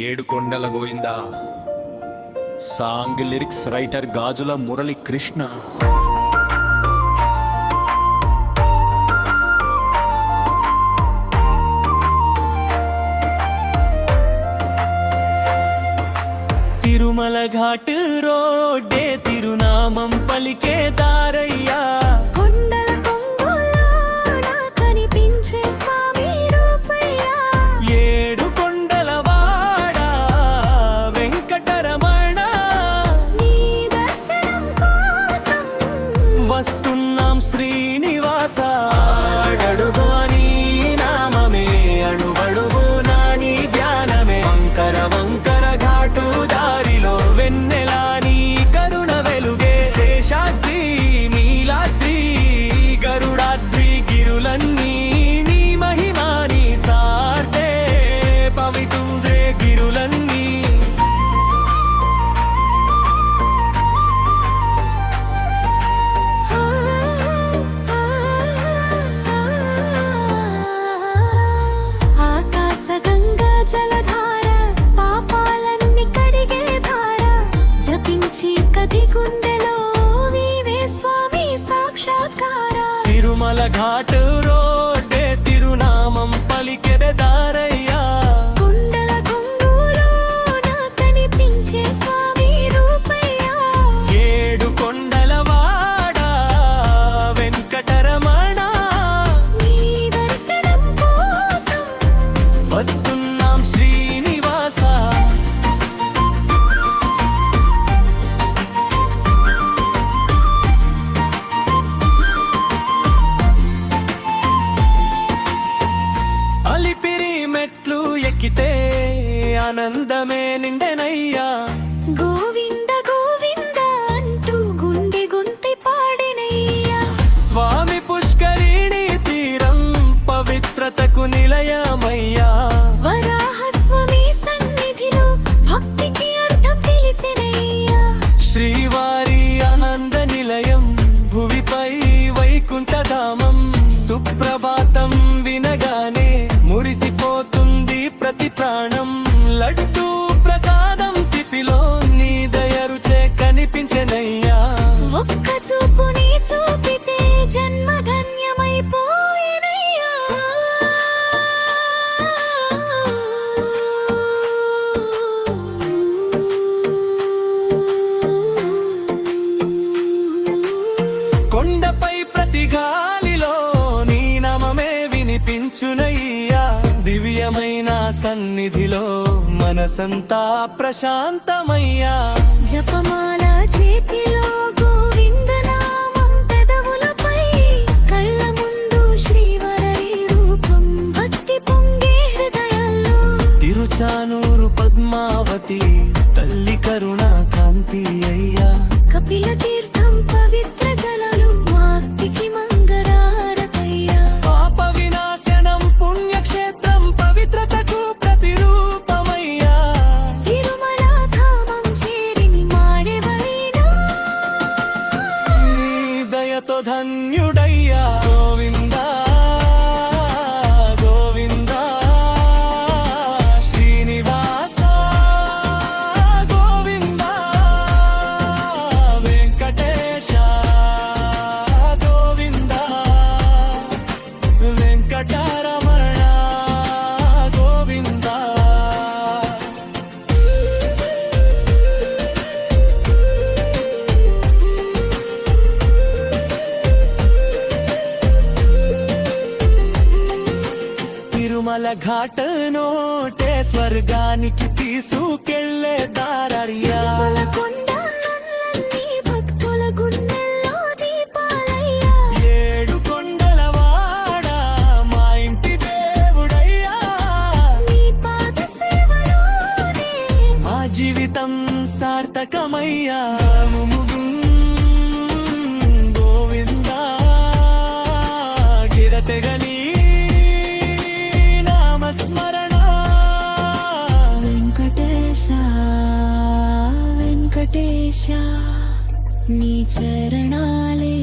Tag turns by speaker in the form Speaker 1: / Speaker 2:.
Speaker 1: ఏడు కొండల గోయిందా. Song lyrics writer గాజుల మురళి కృష్ణ. తిరుమల ఘాట్ రోడ్డే తిరునామం పలికే దారయ్యా. వస్తున్నాం శ్రీనివాస అడుగు నీ నామమే, అడుగడుగు నాని ధ్యానమే. వంకర వంకర ఘాటు దారిలో వెన్నెలా నీ కరుణ వెలుగే. శేషాద్రి నీలాద్రి గరుడాద్రి గిరులన్నీ నీ మహిమాని సార్తే పవితుంజే గిరులన్నీ. తిరుమల ఘాట్ రోడ్డే తిరునామం పలికెద దారయ్యా.
Speaker 2: కొండల కొంగులోన కనిపించే స్వామి రూపయ్యా.
Speaker 1: ఏడు కొండల వాడ వెంకటరమణ,
Speaker 2: నీ దర్శనం కోసం
Speaker 1: వస్తున్నాం శ్రీనివాస. అలిపిరి మెట్లు ఎక్కితే ఆనందమే నిండెనయ్యా.
Speaker 2: గోవింద గోవింద అంటూ గుండె గొంతి పాడినయ్యా.
Speaker 1: స్వామి పుష్కరిణి తీరం పవిత్రతకు నిలయమయ్యా.
Speaker 2: వరాహస్వామి సన్నిధిలో భక్తికి అర్థం తెలిసినయ్యా.
Speaker 1: శ్రీవారి ఆనంద నిలయం భువిపై వైకుంఠధామం. సుప్రభాతం వినగానే మురిసిపోతుంది ప్రతి ప్రాణం. లడ్డూ ప్రసాదం తిపిలో నీ దయరుచే కనిపించెనయ్యా.
Speaker 2: ఒక్క చూపు నీ చూపితే జన్మ ధన్యమైపోయినయ్యా.
Speaker 1: కొండపై ప్రతి గాలిలో నీ నామమే వినిపించునయ్యా. దివ్యమైన సన్నిధిలో మనసంతా ప్రశాంతమయ్యా.
Speaker 2: జపమాల చేతిలో గోవింద నామం పెదవులపై, కళ్ళ ముందు శ్రీవరరి రూపం భక్తి పొంగే హృదయాల్లో.
Speaker 1: తిరుచానూరు పద్మావతి తల్లి కరుణ కాంతి అయ్యా.
Speaker 2: కపిల తీర్థం పవిత్ర జలాలు మాక్తికి మంగళారతయ్యా.
Speaker 1: పాప వినాశనం పుణ్యక్షేత్రం పవిత్రతకు ప్రతిరూపమయ్యా.
Speaker 2: తిరుమల ధామం చేరిని మాడెవైనా
Speaker 1: నీ దయతో ధన్యుడయ్యా. గోవింద గోవింద శ్రీనివాస గోవింద వెంకటేశ గోవింద వెంకటరమణ గోవింద. తిరుమల ఘాట్ నోటే స్వర్గానికి తీసుకెళ్లే దారయ్యా.
Speaker 2: తిరుమల కొండలన్నీ భక్తుల గుండెల్లో దీపాలయ్యా.
Speaker 1: ఏడు కొండల వాడ మా ఇంటి దేవుడయ్యా.
Speaker 2: నీ పాద సేవలోనే
Speaker 1: మా జీవితం సార్థకమయ్యా. గోవింద గిరతెగని నామస్మరణ.
Speaker 2: వెంకటేశ వెంకటేశ నీ చరణాలే